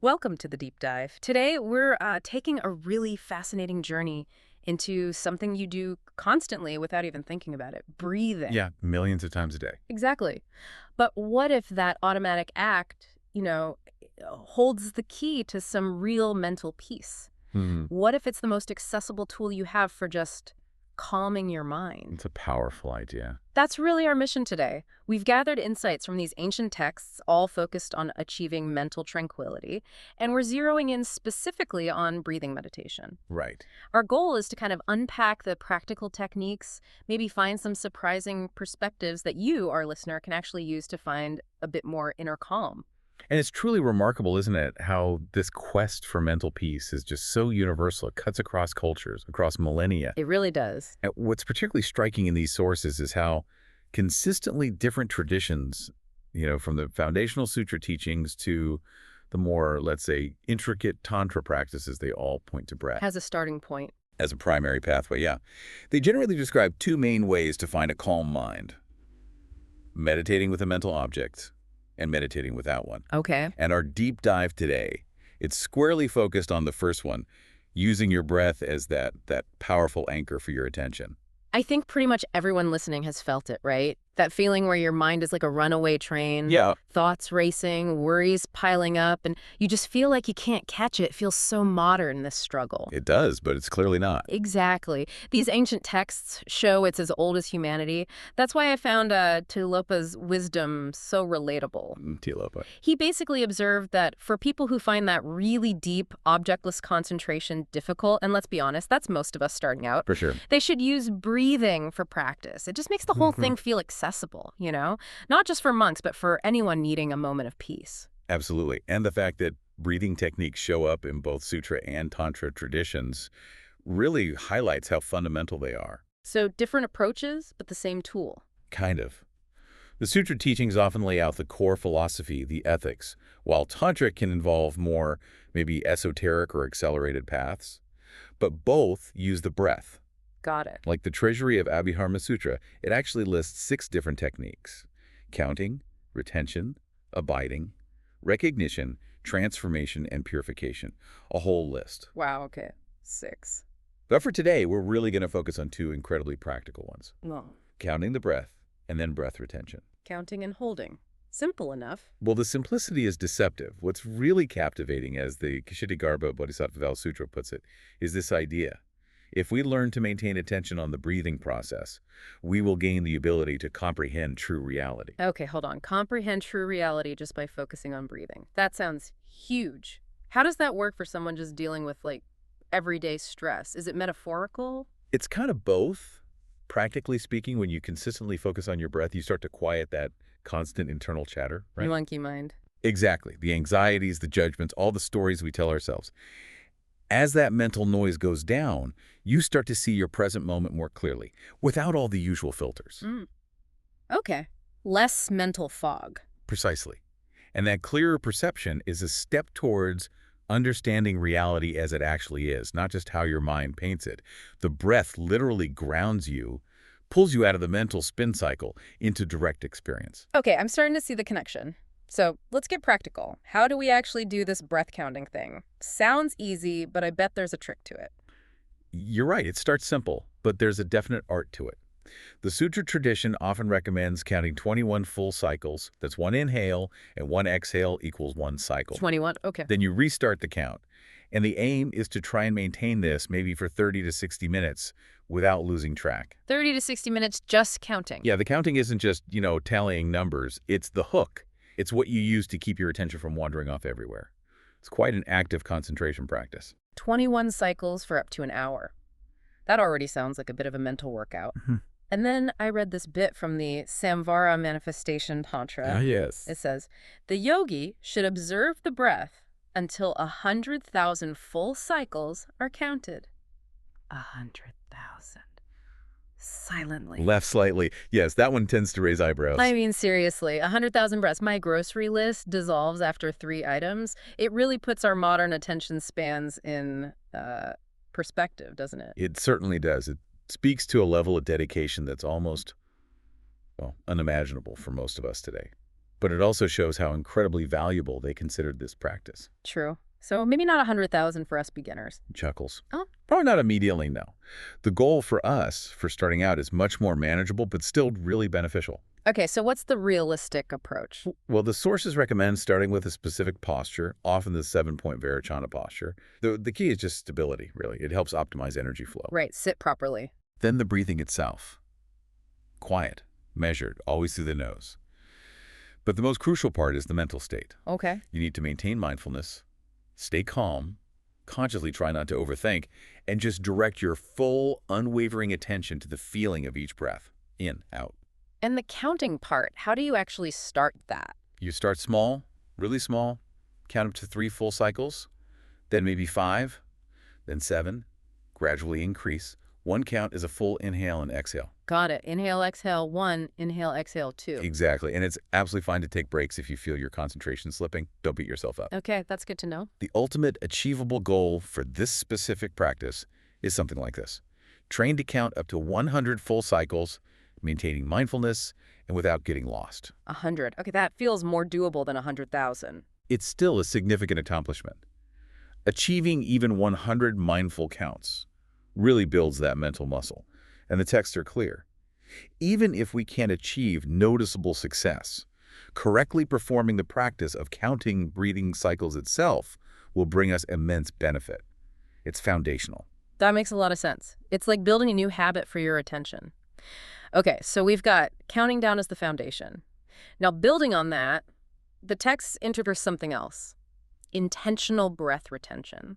Welcome to the deep dive. Today, we're taking a really fascinating journey into something you do constantly without even thinking about it, breathing. Yeah, millions of times a day. Exactly. But what if that automatic act, holds the key to some real mental peace? Hmm. What if it's the most accessible tool you have for just calming your mind? It's a powerful idea. That's really our mission today. We've gathered insights from these ancient texts, all focused on achieving mental tranquility, and we're zeroing in specifically on breathing meditation. Right. Our goal is to kind of unpack the practical techniques, maybe find some surprising perspectives that you, our listener, can actually use to find a bit more inner calm. And it's truly remarkable, isn't it, how this quest for mental peace is just so universal. It cuts across cultures, across millennia. It really does. And what's particularly striking in these sources is how consistently different traditions, from the foundational sutra teachings to the more, let's say, intricate tantra practices, they all point to breath Has a starting point. as a primary pathway. Yeah. They generally describe two main ways to find a calm mind: meditating with a mental object and meditating without one. Okay. And our deep dive today, it's squarely focused on the first one, using your breath as that powerful anchor for your attention. I think pretty much everyone listening has felt it, right? That feeling where your mind is like a runaway train, Yeah, thoughts racing, worries piling up, and you just feel like you can't catch it. It feels so modern, this struggle. it does, but it's clearly not. Exactly. These ancient texts show it's as old as humanity. That's why I found Tulopa's wisdom so relatable. Tilopa. He basically observed that for people who find that really deep, objectless concentration difficult, and let's be honest, that's most of us starting out, For sure. they should use breathing for practice. It just makes the whole thing feel accessible, Not just for monks, but for anyone needing a moment of peace. Absolutely. And the fact that breathing techniques show up in both sutra and tantra traditions really highlights how fundamental they are. So different approaches, but the same tool. Kind of. The sutra teachings often lay out the core philosophy, the ethics, while tantric can involve more maybe esoteric or accelerated paths. But both use the breath. Got it. Like the Treasury of Abhidharma Sutra, it actually lists 6 different techniques: counting, retention, abiding, recognition, transformation, and purification. A whole list. Wow, okay. 6. But for today, we're really going to focus on 2 incredibly practical ones: No. counting the breath and then breath retention. Counting and holding. Simple enough. Well, the simplicity is deceptive. What's really captivating, as the Kshitigarbha Bodhisattva Sutra puts it, is this idea. If we learn to maintain attention on the breathing process, we will gain the ability to comprehend true reality. Okay, hold on. Comprehend true reality just by focusing on breathing. That sounds huge. How does that work for someone just dealing with, everyday stress? Is it metaphorical? It's kind of both. Practically speaking, when you consistently focus on your breath, you start to quiet that constant internal chatter, right? Monkey mind. Exactly. The anxieties, the judgments, all the stories we tell ourselves. As that mental noise goes down, you start to see your present moment more clearly, without all the usual filters. Okay. Less mental fog. Precisely. And that clearer perception is a step towards understanding reality as it actually is, not just how your mind paints it. The breath literally grounds you, pulls you out of the mental spin cycle into direct experience. Okay, I'm starting to see the connection. So let's get practical. How do we actually do this breath counting thing? Sounds easy, but I bet there's a trick to it. You're right, it starts simple, but there's a definite art to it. The sutra tradition often recommends counting 21 full cycles. That's 1 inhale and 1 exhale equals 1 cycle. 21, okay. Then you restart the count. And the aim is to try and maintain this maybe for 30 to 60 minutes without losing track. 30 to 60 minutes just counting. Yeah, the counting isn't just, tallying numbers. It's the hook. It's what you use to keep your attention from wandering off everywhere. It's quite an active concentration practice. 21 cycles for up to an hour. That already sounds like a bit of a mental workout. And then I read this bit from the Samvara Manifestation Tantra. Yes. It says, the yogi should observe the breath until 100,000 full cycles are counted. 100,000. Silently. Left slightly. Yes, that one tends to raise eyebrows. I mean, seriously, 100,000 breaths. My grocery list dissolves after 3 items. It really puts our modern attention spans in perspective, doesn't it? It certainly does. It speaks to a level of dedication that's almost, unimaginable for most of us today. but it also shows how incredibly valuable they considered this practice. True. So maybe not 100,000 for us beginners. Chuckles. Oh, Probably not immediately, no. The goal for us, for starting out, is much more manageable, but still really beneficial. okay, so what's the realistic approach? Well, the sources recommend starting with a specific posture, often the 7-point Varachana posture. The key is just stability, really. It helps optimize energy flow. Right, sit properly. Then the breathing itself. Quiet, measured, always through the nose. But the most crucial part is the mental state. Okay. You need to maintain mindfulness, stay calm, consciously try not to overthink, and just direct your full, unwavering attention to the feeling of each breath. In, out. And the counting part, how do you actually start that? You start small, really small, count up to 3 full cycles, then maybe 5, then 7, gradually increase. 1 count is a full inhale and exhale. Got it. Inhale, exhale, 1. Inhale, exhale, 2. Exactly, and it's absolutely fine to take breaks if you feel your concentration slipping. Don't beat yourself up. Okay, that's good to know. The ultimate achievable goal for this specific practice is something like this. Train to count up to 100 full cycles, maintaining mindfulness and without getting lost. 100. Okay, that feels more doable than 100,000. It's still a significant accomplishment. Achieving even 100 mindful counts really builds that mental muscle, and the texts are clear. Even if we can't achieve noticeable success, correctly performing the practice of counting breathing cycles itself will bring us immense benefit. It's foundational. That makes a lot of sense. It's like building a new habit for your attention. Okay, so we've got counting down as the foundation. Now, building on that, the text introduce something else. Intentional breath retention.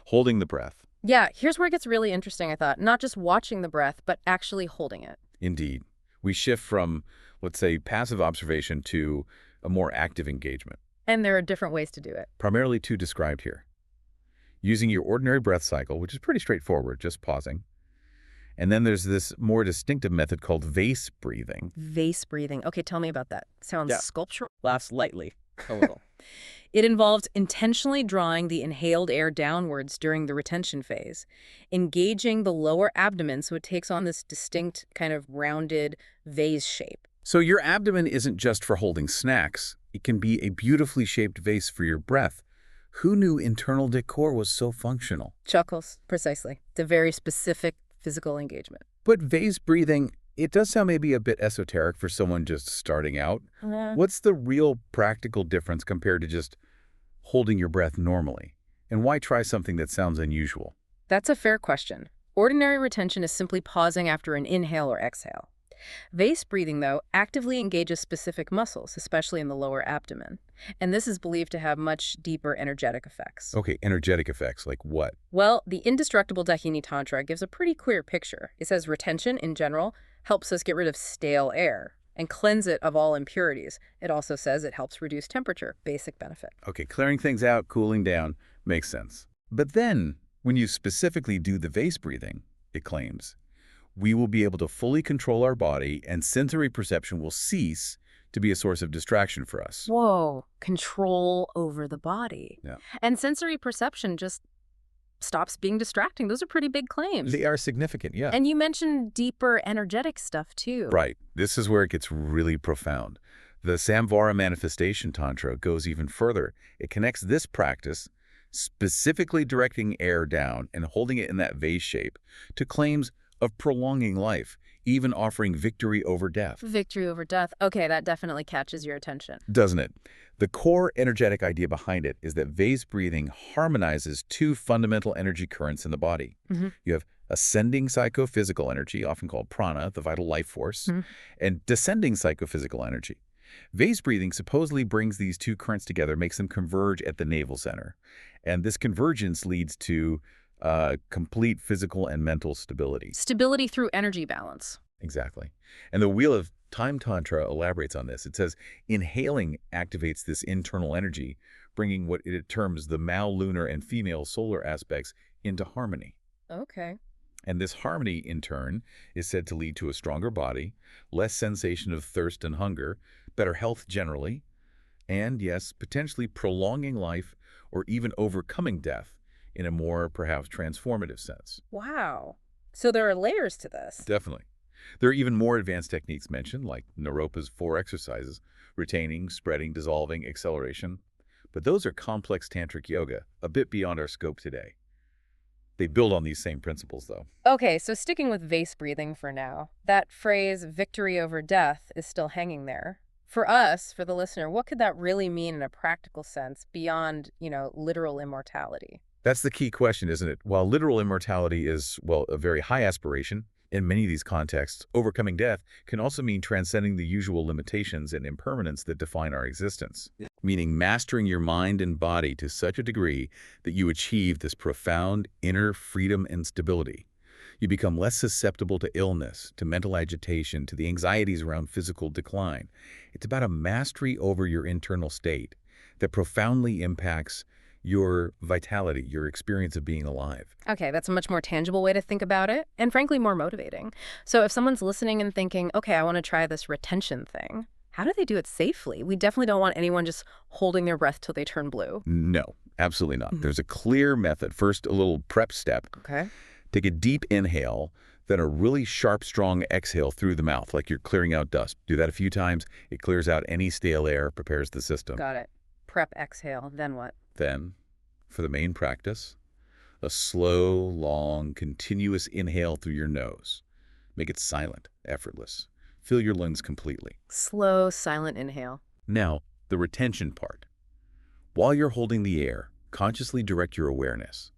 Holding the breath. Yeah, here's where it gets really interesting, I thought. Not just watching the breath, but actually holding it. Indeed. We shift from, let's say, passive observation to a more active engagement. And there are different ways to do it. Primarily 2 described here. Using your ordinary breath cycle, which is pretty straightforward, just pausing. And then there's this more distinctive method called vase breathing. Vase breathing. Okay, tell me about that. Sounds sculptural. Laughs lightly, a little. It involved intentionally drawing the inhaled air downwards during the retention phase, engaging the lower abdomen so it takes on this distinct kind of rounded vase shape. So your abdomen isn't just for holding snacks. It can be a beautifully shaped vase for your breath. Who knew internal decor was so functional? Chuckles, precisely. It's a very specific physical engagement. But vase breathing, it does sound maybe a bit esoteric for someone just starting out. What's the real practical difference compared to just holding your breath normally? And why try something that sounds unusual? That's a fair question. Ordinary retention is simply pausing after an inhale or exhale. Vase breathing, though, actively engages specific muscles, especially in the lower abdomen. And this is believed to have much deeper energetic effects. Okay, energetic effects, like what? Well, the indestructible Dakini Tantra gives a pretty clear picture. It says retention, in general, helps us get rid of stale air and cleanse it of all impurities. It also says it helps reduce temperature, basic benefit. Okay, clearing things out, cooling down, makes sense. But then, when you specifically do the vase breathing, it claims, we will be able to fully control our body and sensory perception will cease to be a source of distraction for us. Whoa, control over the body. Yeah. And sensory perception just stops being distracting. Those are pretty big claims. They are significant, yeah. And you mentioned deeper energetic stuff, too. Right. This is where it gets really profound. The Samvara Manifestation Tantra goes even further. It connects this practice, specifically directing air down and holding it in that vase shape, to claims of prolonging life, even offering victory over death. Victory over death. Okay, that definitely catches your attention. Doesn't it? The core energetic idea behind it is that vase breathing harmonizes 2 fundamental energy currents in the body. You have ascending psychophysical energy, often called prana, the vital life force, and descending psychophysical energy. Vase breathing supposedly brings these 2 currents together, makes them converge at the navel center. And this convergence leads to complete physical and mental stability. Stability through energy balance. Exactly. And the Wheel of Time Tantra elaborates on this. It says, inhaling activates this internal energy, bringing what it terms the male lunar and female solar aspects into harmony. Okay. And this harmony, in turn, is said to lead to a stronger body, less sensation of thirst and hunger, better health generally, and, yes, potentially prolonging life or even overcoming death in a more, perhaps, transformative sense. Wow. So there are layers to this. Definitely. There are even more advanced techniques mentioned, like Naropa's 4 exercises retaining, spreading, dissolving, acceleration. But those are complex tantric yoga, a bit beyond our scope today. They build on these same principles, though. Okay, so sticking with vase breathing for now, that phrase, victory over death, is still hanging there. For us, for the listener, what could that really mean in a practical sense beyond, literal immortality? That's the key question, isn't it? While literal immortality is, well, a very high aspiration, in many of these contexts, overcoming death can also mean transcending the usual limitations and impermanence that define our existence. Meaning mastering your mind and body to such a degree that you achieve this profound inner freedom and stability. You become less susceptible to illness, to mental agitation, to the anxieties around physical decline. It's about a mastery over your internal state that profoundly impacts your vitality, your experience of being alive. Okay, that's a much more tangible way to think about it, and frankly, more motivating. So if someone's listening and thinking, okay, I want to try this retention thing, how do they do it safely? We definitely don't want anyone just holding their breath till they turn blue. No, absolutely not. There's a clear method. First, a little prep step. Okay. Take a deep inhale, then a really sharp, strong exhale through the mouth, like you're clearing out dust. Do that a few times. It clears out any stale air, prepares the system. Got it. Prep, exhale, then what? Then, for the main practice, a slow, long, continuous inhale through your nose. Make it silent, effortless. Fill your lungs completely. Slow, silent inhale. Now, the retention part. While you're holding the air, consciously direct your awareness.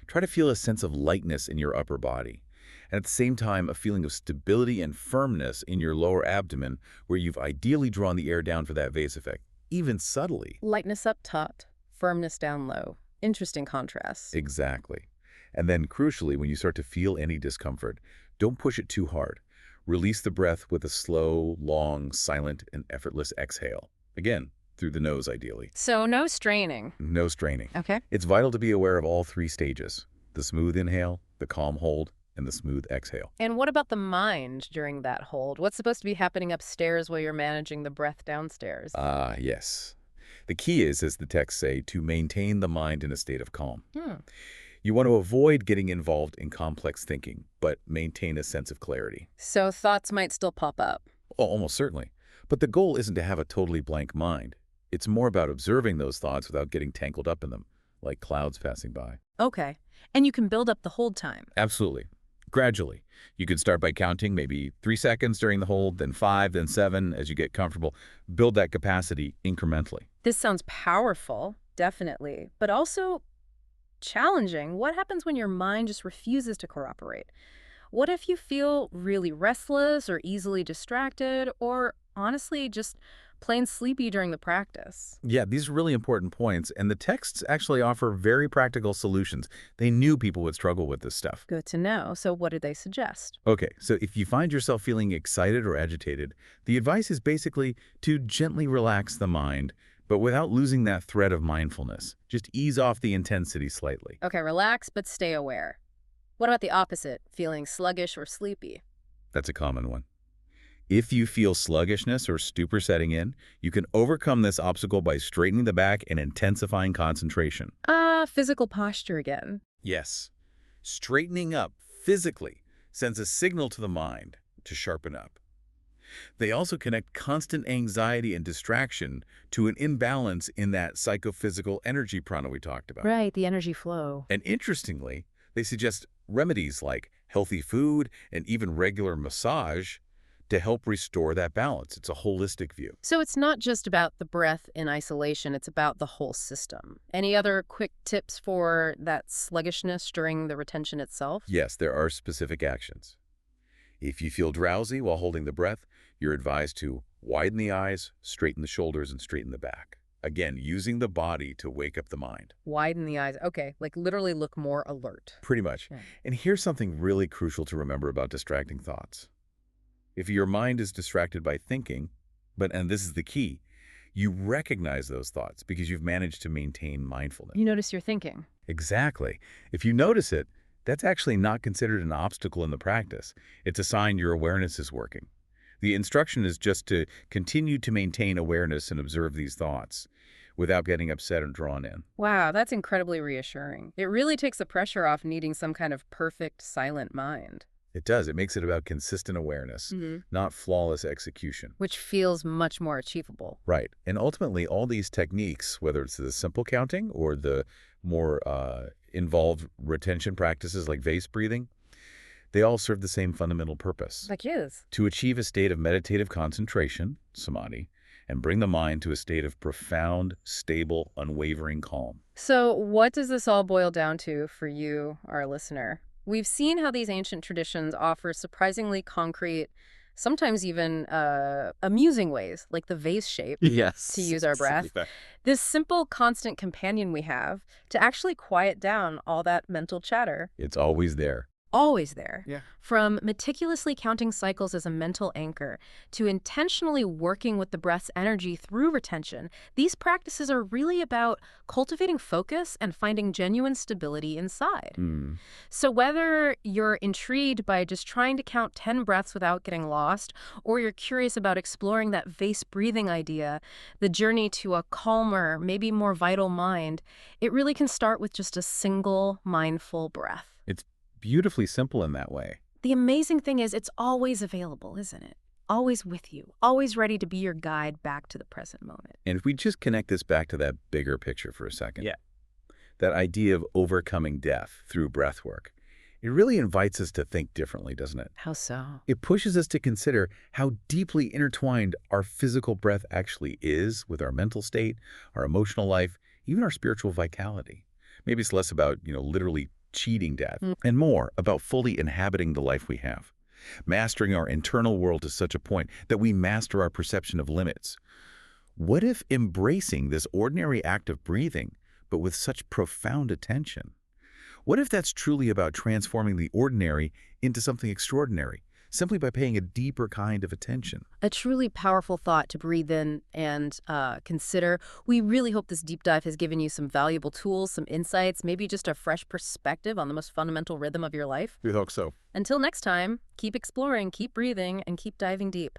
Try to feel a sense of lightness in your upper body, and at the same time, a feeling of stability and firmness in your lower abdomen where you've ideally drawn the air down for that vase effect, even subtly. Lightness up top, firmness down low. Interesting contrast. Exactly. And then, crucially, when you start to feel any discomfort, don't push it too hard. Release the breath with a slow, long, silent, and effortless exhale. Again, through the nose, ideally. So no straining. No straining. Okay. It's vital to be aware of all three stages: the smooth inhale, the calm hold, and the smooth exhale. And what about the mind during that hold? What's supposed to be happening upstairs while you're managing the breath downstairs? Yes. The key is, as the texts say, to maintain the mind in a state of calm. You want to avoid getting involved in complex thinking, but maintain a sense of clarity. So thoughts might still pop up. Almost certainly. But the goal isn't to have a totally blank mind. It's more about observing those thoughts without getting tangled up in them, like clouds passing by. Okay. And you can build up the hold time. Absolutely. Gradually. You could start by counting maybe 3 seconds during the hold, then 5, then 7 as you get comfortable. Build that capacity incrementally. This sounds powerful, definitely, but also challenging. What happens when your mind just refuses to cooperate? What if you feel really restless or easily distracted or honestly just plain sleepy during the practice? Yeah, these are really important points, and the texts actually offer very practical solutions. They knew people would struggle with this stuff. Good to know. So what do they suggest? Okay, so if you find yourself feeling excited or agitated, the advice is basically to gently relax the mind, but without losing that thread of mindfulness. Just ease off the intensity slightly. Okay, relax, but stay aware. What about the opposite, feeling sluggish or sleepy? That's a common one. If you feel sluggishness or stupor setting in, you can overcome this obstacle by straightening the back and intensifying concentration. Physical posture again. Yes. Straightening up physically sends a signal to the mind to sharpen up. They also connect constant anxiety and distraction to an imbalance in that psychophysical energy prana we talked about. Right, the energy flow. And interestingly, they suggest remedies like healthy food and even regular massage to help restore that balance. It's a holistic view. So it's not just about the breath in isolation, it's about the whole system. Any other quick tips for that sluggishness during the retention itself? Yes, there are specific actions. If you feel drowsy while holding the breath, you're advised to widen the eyes, straighten the shoulders, and straighten the back. Again, using the body to wake up the mind. Widen the eyes. Okay, like literally look more alert. Pretty much. Yeah. And here's something really crucial to remember about distracting thoughts. If your mind is distracted by thinking, and this is the key, you recognize those thoughts because you've managed to maintain mindfulness. You notice you're thinking. Exactly. If you notice it, that's actually not considered an obstacle in the practice. It's a sign your awareness is working. The instruction is just to continue to maintain awareness and observe these thoughts without getting upset and drawn in. Wow, that's incredibly reassuring. It really takes the pressure off needing some kind of perfect, silent mind. It does. It makes it about consistent awareness, not flawless execution. Which feels much more achievable. Right. And ultimately, all these techniques, whether it's the simple counting or the more involved retention practices like vase breathing, they all serve the same fundamental purpose. Like his. To achieve a state of meditative concentration, samadhi, and bring the mind to a state of profound, stable, unwavering calm. So what does this all boil down to for you, our listener? We've seen how these ancient traditions offer surprisingly concrete, sometimes even amusing ways, like the vase shape, Yes. to use our breath. This simple, constant companion we have to actually quiet down all that mental chatter. It's always there. Always there. Yeah. From meticulously counting cycles as a mental anchor to intentionally working with the breath's energy through retention, these practices are really about cultivating focus and finding genuine stability inside. So whether you're intrigued by just trying to count 10 breaths without getting lost, or you're curious about exploring that vase breathing idea, the journey to a calmer, maybe more vital mind, it really can start with just a single mindful breath. It's beautifully simple in that way. The amazing thing is it's always available, isn't it? Always with you, always ready to be your guide back to the present moment. And if we just connect this back to that bigger picture for a second, Yeah. that idea of overcoming death through breath work, it really invites us to think differently, doesn't it? How so? It pushes us to consider how deeply intertwined our physical breath actually is with our mental state, our emotional life, even our spiritual vitality. Maybe it's less about, literally cheating death, and more about fully inhabiting the life we have, mastering our internal world to such a point that we master our perception of limits. What if embracing this ordinary act of breathing, but with such profound attention? What if that's truly about transforming the ordinary into something extraordinary, simply by paying a deeper kind of attention? A truly powerful thought to breathe in and consider. We really hope this deep dive has given you some valuable tools, some insights, maybe just a fresh perspective on the most fundamental rhythm of your life. We hope so. Until next time, keep exploring, keep breathing, and keep diving deep.